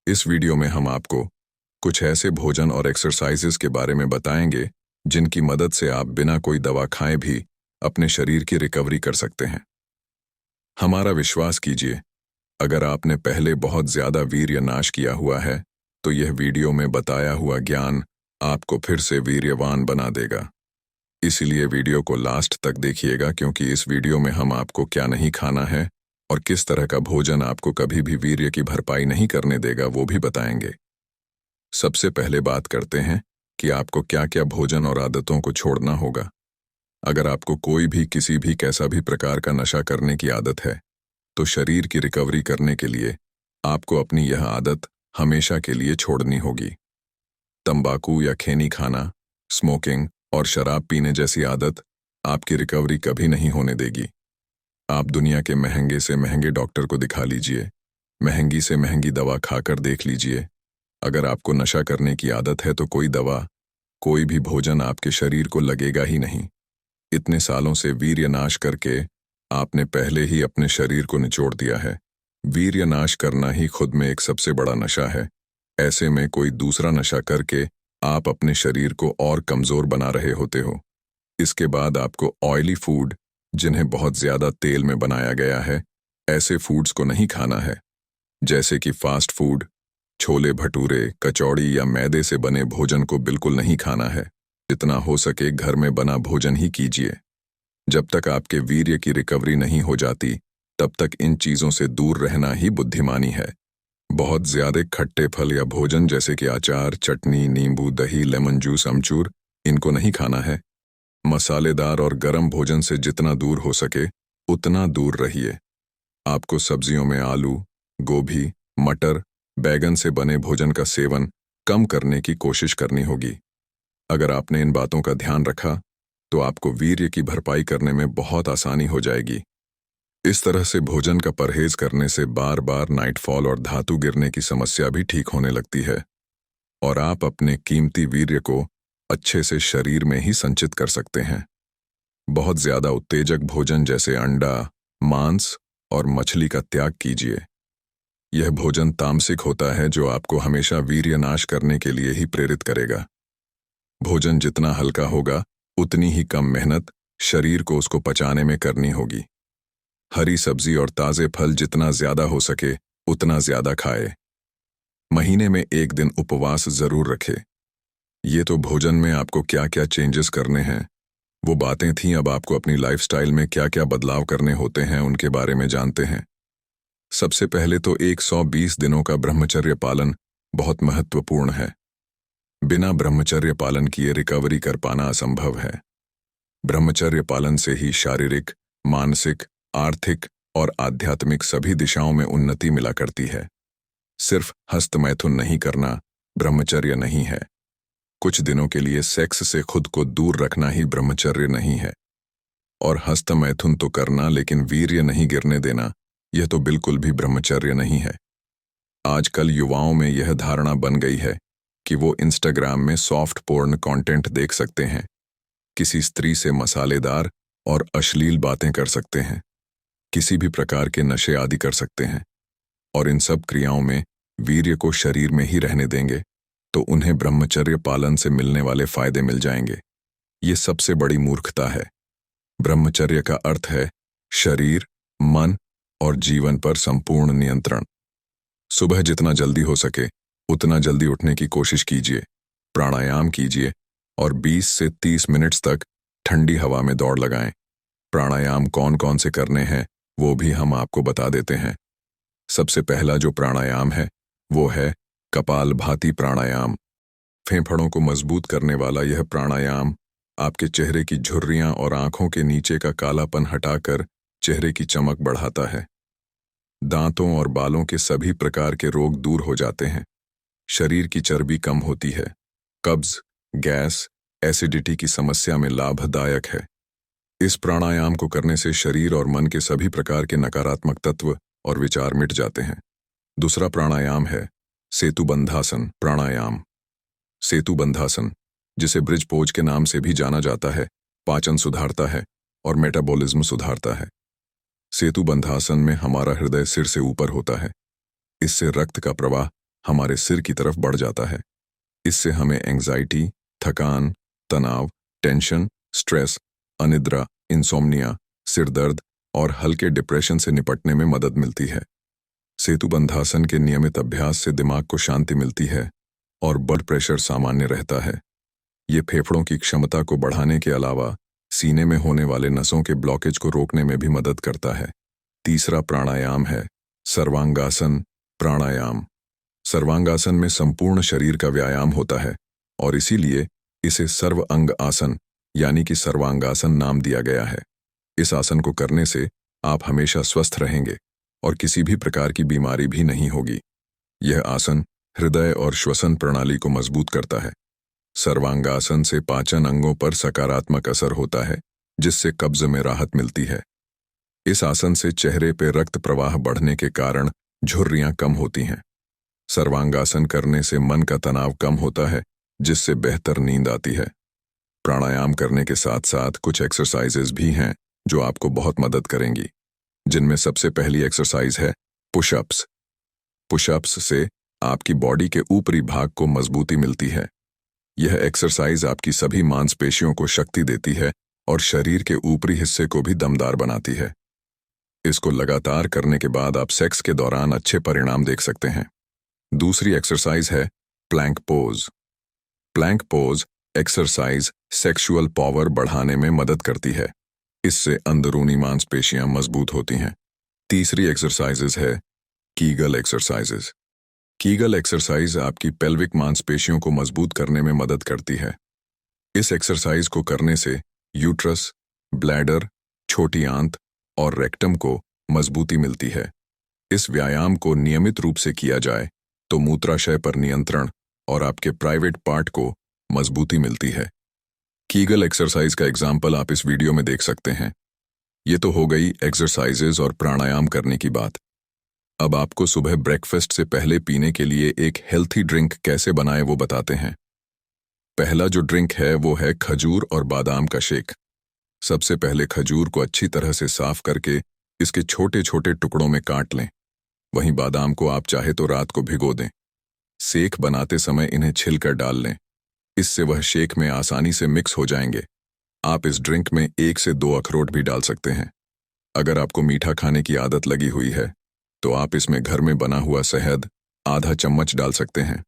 इस वीडियो में हम आपको कुछ ऐसे भोजन और एक्सरसाइजेस के बारे में बताएंगे जिनकी मदद से आप बिना कोई दवा खाए भी अपने शरीर की रिकवरी कर सकते हैं। हमारा विश्वास कीजिए, अगर आपने पहले बहुत ज्यादा वीर्य नाश किया हुआ है तो यह वीडियो में बताया हुआ ज्ञान आपको फिर से वीर्यवान बना देगा। इसीलिए वीडियो को लास्ट तक देखिएगा, क्योंकि इस वीडियो में हम आपको क्या नहीं खाना है और किस तरह का भोजन आपको कभी भी वीर्य की भरपाई नहीं करने देगा वो भी बताएंगे। सबसे पहले बात करते हैं कि आपको क्या क्या भोजन और आदतों को छोड़ना होगा। अगर आपको कोई भी किसी भी कैसा भी प्रकार का नशा करने की आदत है तो शरीर की रिकवरी करने के लिए आपको अपनी यह आदत हमेशा के लिए छोड़नी होगी। तंबाकू या खैनी खाना, स्मोकिंग और शराब पीने जैसी आदत आपकी रिकवरी कभी नहीं होने देगी। आप दुनिया के महंगे से महंगे डॉक्टर को दिखा लीजिए, महंगी से महंगी दवा खाकर देख लीजिए, अगर आपको नशा करने की आदत है तो कोई दवा, कोई भी भोजन आपके शरीर को लगेगा ही नहीं। इतने सालों से वीर्य नाश करके आपने पहले ही अपने शरीर को निचोड़ दिया है। वीर्य नाश करना ही खुद में एक सबसे बड़ा नशा है। ऐसे में कोई दूसरा नशा करके आप अपने शरीर को और कमजोर बना रहे होते हो। इसके बाद आपको ऑयली फूड, जिन्हें बहुत ज्यादा तेल में बनाया गया है, ऐसे फूड्स को नहीं खाना है, जैसे कि फास्ट फूड, छोले भटूरे, कचौड़ी या मैदे से बने भोजन को बिल्कुल नहीं खाना है। जितना हो सके घर में बना भोजन ही कीजिए। जब तक आपके वीर्य की रिकवरी नहीं हो जाती तब तक इन चीजों से दूर रहना ही बुद्धिमानी है। बहुत ज्यादा खट्टे फल या भोजन जैसे कि अचार, चटनी, नींबू, दही, लेमन जूस, अमचूर, इनको नहीं खाना है। मसालेदार और गरम भोजन से जितना दूर हो सके उतना दूर रहिए। आपको सब्जियों में आलू, गोभी, मटर, बैगन से बने भोजन का सेवन कम करने की कोशिश करनी होगी। अगर आपने इन बातों का ध्यान रखा तो आपको वीर्य की भरपाई करने में बहुत आसानी हो जाएगी। इस तरह से भोजन का परहेज करने से बार बार नाइटफॉल और धातु गिरने की समस्या भी ठीक होने लगती है और आप अपने कीमती वीर्य को अच्छे से शरीर में ही संचित कर सकते हैं। बहुत ज्यादा उत्तेजक भोजन जैसे अंडा, मांस और मछली का त्याग कीजिए। यह भोजन तामसिक होता है जो आपको हमेशा वीर्य नाश करने के लिए ही प्रेरित करेगा। भोजन जितना हल्का होगा उतनी ही कम मेहनत शरीर को उसको पचाने में करनी होगी। हरी सब्जी और ताजे फल जितना ज्यादा हो सके उतना ज्यादा खाए। महीने में एक दिन उपवास जरूर रखे। ये तो भोजन में आपको क्या क्या चेंजेस करने हैं वो बातें थीं। अब आपको अपनी लाइफस्टाइल में क्या क्या बदलाव करने होते हैं उनके बारे में जानते हैं। सबसे पहले तो 120 दिनों का ब्रह्मचर्य पालन बहुत महत्वपूर्ण है। बिना ब्रह्मचर्य पालन किए रिकवरी कर पाना असंभव है। ब्रह्मचर्य पालन से ही शारीरिक, मानसिक, आर्थिक और आध्यात्मिक सभी दिशाओं में उन्नति मिला करती है। सिर्फ हस्तमैथुन नहीं करना ब्रह्मचर्य नहीं है। कुछ दिनों के लिए सेक्स से खुद को दूर रखना ही ब्रह्मचर्य नहीं है। और हस्तमैथुन तो करना लेकिन वीर्य नहीं गिरने देना, यह तो बिल्कुल भी ब्रह्मचर्य नहीं है। आजकल युवाओं में यह धारणा बन गई है कि वो इंस्टाग्राम में सॉफ्ट पोर्न कंटेंट देख सकते हैं, किसी स्त्री से मसालेदार और अश्लील बातें कर सकते हैं, किसी भी प्रकार के नशे आदि कर सकते हैं और इन सब क्रियाओं में वीर्य को शरीर में ही रहने देंगे तो उन्हें ब्रह्मचर्य पालन से मिलने वाले फायदे मिल जाएंगे। ये सबसे बड़ी मूर्खता है। ब्रह्मचर्य का अर्थ है शरीर, मन और जीवन पर संपूर्ण नियंत्रण। सुबह जितना जल्दी हो सके उतना जल्दी उठने की कोशिश कीजिए, प्राणायाम कीजिए और 20 से 30 मिनट्स तक ठंडी हवा में दौड़ लगाएं। प्राणायाम कौन कौन से करने हैं वो भी हम आपको बता देते हैं। सबसे पहला जो प्राणायाम है वो है कपालभाति प्राणायाम। फेफड़ों को मजबूत करने वाला यह प्राणायाम आपके चेहरे की झुर्रियां और आंखों के नीचे का कालापन हटाकर चेहरे की चमक बढ़ाता है। दांतों और बालों के सभी प्रकार के रोग दूर हो जाते हैं। शरीर की चर्बी कम होती है। कब्ज, गैस, एसिडिटी की समस्या में लाभदायक है। इस प्राणायाम को करने से शरीर और मन के सभी प्रकार के नकारात्मक तत्व और विचार मिट जाते हैं। दूसरा प्राणायाम है सेतुबंधासन प्राणायाम। सेतुबंधासन, जिसे ब्रिज पोज के नाम से भी जाना जाता है, पाचन सुधारता है और मेटाबॉलिज्म सुधारता है। सेतुबंधासन में हमारा हृदय सिर से ऊपर होता है। इससे रक्त का प्रवाह हमारे सिर की तरफ बढ़ जाता है। इससे हमें एंग्जाइटी, थकान, तनाव, टेंशन, स्ट्रेस, अनिद्रा, इंसोम्निया, सिर दर्द और हल्के डिप्रेशन से निपटने में मदद मिलती है। सेतुबंधासन के नियमित अभ्यास से दिमाग को शांति मिलती है और ब्लड प्रेशर सामान्य रहता है। ये फेफड़ों की क्षमता को बढ़ाने के अलावा सीने में होने वाले नसों के ब्लॉकेज को रोकने में भी मदद करता है। तीसरा प्राणायाम है सर्वांगासन प्राणायाम। सर्वांगासन में संपूर्ण शरीर का व्यायाम होता है और इसीलिए इसे सर्व अंग आसन यानी कि सर्वांगासन नाम दिया गया है। इस आसन को करने से आप हमेशा स्वस्थ रहेंगे और किसी भी प्रकार की बीमारी भी नहीं होगी। यह आसन हृदय और श्वसन प्रणाली को मजबूत करता है। सर्वांगासन से पाचन अंगों पर सकारात्मक असर होता है, जिससे कब्ज में राहत मिलती है। इस आसन से चेहरे पर रक्त प्रवाह बढ़ने के कारण झुर्रियां कम होती हैं। सर्वांगासन करने से मन का तनाव कम होता है, जिससे बेहतर नींद आती है। प्राणायाम करने के साथ साथ कुछ एक्सरसाइजेज भी हैं जो आपको बहुत मदद करेंगी, जिनमें सबसे पहली एक्सरसाइज है पुशअप्स। पुशअप्स से आपकी बॉडी के ऊपरी भाग को मजबूती मिलती है। यह एक्सरसाइज आपकी सभी मांसपेशियों को शक्ति देती है और शरीर के ऊपरी हिस्से को भी दमदार बनाती है। इसको लगातार करने के बाद आप सेक्स के दौरान अच्छे परिणाम देख सकते हैं। दूसरी एक्सरसाइज है plank pose. Plank pose exercise sexual power बढ़ाने में मदद करती है। इससे अंदरूनी मांसपेशियां मजबूत होती हैं। तीसरी एक्सरसाइजेज है कीगल एक्सरसाइजेज। कीगल एक्सरसाइज आपकी पेल्विक मांसपेशियों को मजबूत करने में मदद करती है। इस एक्सरसाइज को करने से यूट्रस, ब्लैडर, छोटी आंत और रेक्टम को मजबूती मिलती है। इस व्यायाम को नियमित रूप से किया जाए तो मूत्राशय पर नियंत्रण और आपके प्राइवेट पार्ट को मजबूती मिलती है। कीगल एक्सरसाइज का एग्जाम्पल आप इस वीडियो में देख सकते हैं। ये तो हो गई एक्सरसाइजेज और प्राणायाम करने की बात। अब आपको सुबह ब्रेकफास्ट से पहले पीने के लिए एक हेल्थी ड्रिंक कैसे बनाएं वो बताते हैं। पहला जो ड्रिंक है वो है खजूर और बादाम का शेक। सबसे पहले खजूर को अच्छी तरह से साफ करके इसके छोटे छोटे टुकड़ों में काट लें। वहीं बादाम को आप चाहे तो रात को भिगो दें। शेक बनाते समय इन्हें छिलकर डाल लें, इससे वह शेक में आसानी से मिक्स हो जाएंगे। आप इस ड्रिंक में 1 से 2 अखरोट भी डाल सकते हैं। अगर आपको मीठा खाने की आदत लगी हुई है तो आप इसमें घर में बना हुआ शहद आधा चम्मच डाल सकते हैं।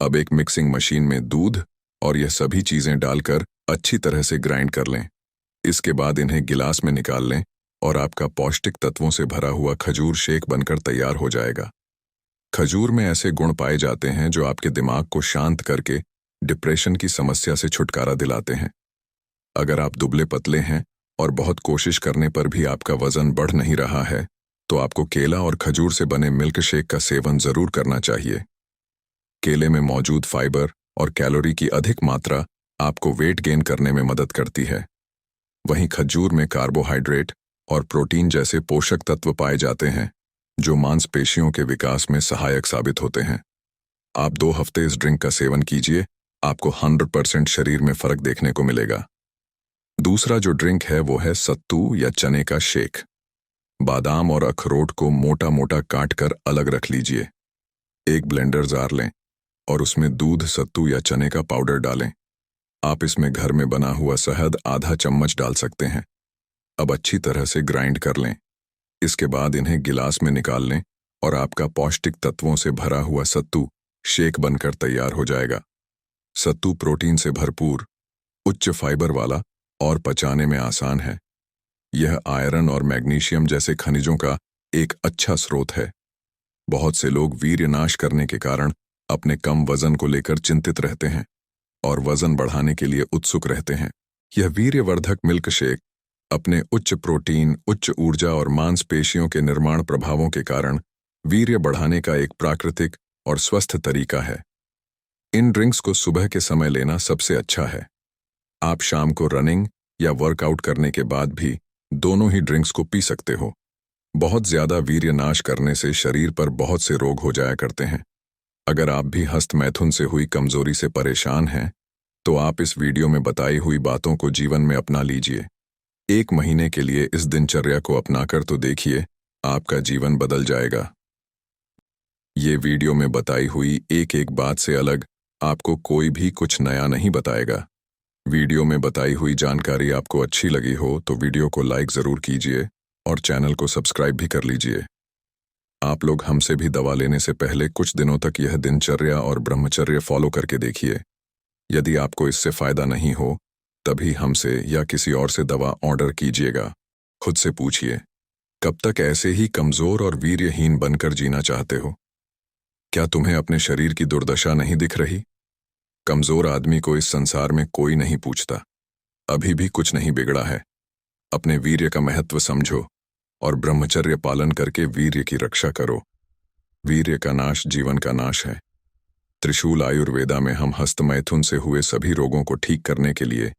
अब एक मिक्सिंग मशीन में दूध और यह सभी चीजें डालकर अच्छी तरह से ग्राइंड कर लें। इसके बाद इन्हें गिलास में निकाल लें और आपका पौष्टिक तत्वों से भरा हुआ खजूर शेक बनकर तैयार हो जाएगा। खजूर में ऐसे गुण पाए जाते हैं जो आपके दिमाग को शांत करके डिप्रेशन की समस्या से छुटकारा दिलाते हैं। अगर आप दुबले पतले हैं और बहुत कोशिश करने पर भी आपका वजन बढ़ नहीं रहा है तो आपको केला और खजूर से बने मिल्क शेक का सेवन जरूर करना चाहिए। केले में मौजूद फाइबर और कैलोरी की अधिक मात्रा आपको वेट गेन करने में मदद करती है। वहीं खजूर में कार्बोहाइड्रेट और प्रोटीन जैसे पोषक तत्व पाए जाते हैं जो मांसपेशियों के विकास में सहायक साबित होते हैं। आप 2 हफ्ते इस ड्रिंक का सेवन कीजिए, आपको 100% शरीर में फर्क देखने को मिलेगा। दूसरा जो ड्रिंक है वो है सत्तू या चने का शेक। बादाम और अखरोट को मोटा मोटा काट कर अलग रख लीजिए। एक ब्लेंडर जार लें और उसमें दूध, सत्तू या चने का पाउडर डालें। आप इसमें घर में बना हुआ शहद आधा चम्मच डाल सकते हैं। अब अच्छी तरह से ग्राइंड कर लें। इसके बाद इन्हें गिलास में निकाल लें और आपका पौष्टिक तत्वों से भरा हुआ सत्तू शेक बनकर तैयार हो जाएगा। सत्तू प्रोटीन से भरपूर, उच्च फाइबर वाला और पचाने में आसान है। यह आयरन और मैग्नीशियम जैसे खनिजों का एक अच्छा स्रोत है। बहुत से लोग वीर्य नाश करने के कारण अपने कम वजन को लेकर चिंतित रहते हैं और वजन बढ़ाने के लिए उत्सुक रहते हैं। यह वीर्यवर्धक मिल्क शेक अपने उच्च प्रोटीन, उच्च ऊर्जा और मांसपेशियों के निर्माण प्रभावों के कारण वीर्य बढ़ाने का एक प्राकृतिक और स्वस्थ तरीका है। इन ड्रिंक्स को सुबह के समय लेना सबसे अच्छा है। आप शाम को रनिंग या वर्कआउट करने के बाद भी दोनों ही ड्रिंक्स को पी सकते हो। बहुत ज्यादा वीर्य नाश करने से शरीर पर बहुत से रोग हो जाया करते हैं। अगर आप भी हस्त मैथुन से हुई कमजोरी से परेशान हैं तो आप इस वीडियो में बताई हुई बातों को जीवन में अपना लीजिए। 1 महीने के लिए इस दिनचर्या को अपनाकर तो देखिए, आपका जीवन बदल जाएगा। ये वीडियो में बताई हुई एक एक बात से अलग आपको कोई भी कुछ नया नहीं बताएगा। वीडियो में बताई हुई जानकारी आपको अच्छी लगी हो तो वीडियो को लाइक ज़रूर कीजिए और चैनल को सब्सक्राइब भी कर लीजिए। आप लोग हमसे भी दवा लेने से पहले कुछ दिनों तक यह दिनचर्या और ब्रह्मचर्य फॉलो करके देखिए। यदि आपको इससे फ़ायदा नहीं हो तभी हमसे या किसी और से दवा ऑर्डर कीजिएगा। खुद से पूछिए, कब तक ऐसे ही कमज़ोर और वीर्यहीन बनकर जीना चाहते हो? क्या तुम्हें अपने शरीर की दुर्दशा नहीं दिख रही? कमज़ोर आदमी को इस संसार में कोई नहीं पूछता। अभी भी कुछ नहीं बिगड़ा है। अपने वीर्य का महत्व समझो और ब्रह्मचर्य पालन करके वीर्य की रक्षा करो। वीर्य का नाश जीवन का नाश है। त्रिशूल आयुर्वेदा में हम हस्तमैथुन से हुए सभी रोगों को ठीक करने के लिए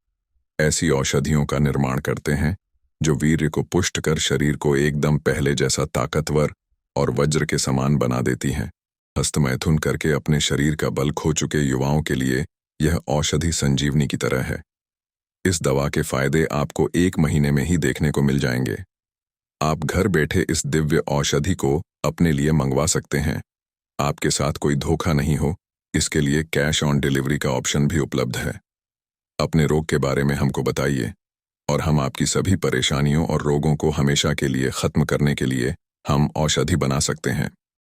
ऐसी औषधियों का निर्माण करते हैं जो वीर्य को पुष्ट कर शरीर को एकदम पहले जैसा ताकतवर और वज्र के समान बना देती हैं। हस्तमैथुन करके अपने शरीर का बल खो चुके युवाओं के लिए यह औषधि संजीवनी की तरह है। इस दवा के फायदे आपको 1 महीने में ही देखने को मिल जाएंगे। आप घर बैठे इस दिव्य औषधि को अपने लिए मंगवा सकते हैं। आपके साथ कोई धोखा नहीं हो, इसके लिए कैश ऑन डिलीवरी का ऑप्शन भी उपलब्ध है। अपने रोग के बारे में हमको बताइए और हम आपकी सभी परेशानियों और रोगों को हमेशा के लिए खत्म करने के लिए हम औषधि बना सकते हैं।